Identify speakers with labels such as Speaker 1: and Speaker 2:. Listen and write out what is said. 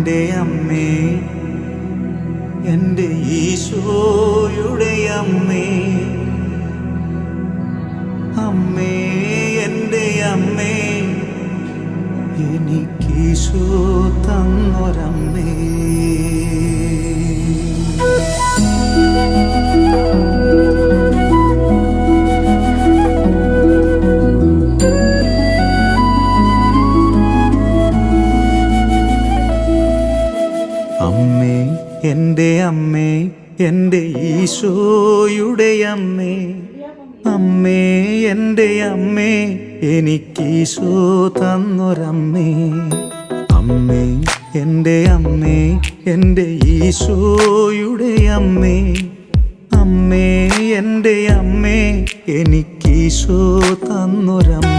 Speaker 1: എൻ്റെ അമ്മേ, എൻ്റെ ഈശോയുടെ അമ്മേ, അമ്മേ എൻ്റെ അമ്മേ, എനിക്കീശോ തന്നൊരമ്മേ. അമ്മേ എൻ്റെ അമ്മേ, എൻ്റെ ഈശോയുടെ അമ്മേ, അമ്മേ എൻ്റെ അമ്മേ, എനിക്കീശോ തന്നൊരമ്മേ. അമ്മേ എൻ്റെ അമ്മേ, എൻ്റെ ഈശോയുടെ അമ്മേ, അമ്മേ എൻ്റെ അമ്മേ, എനിക്കീശോ തന്നൊരമ്മേ.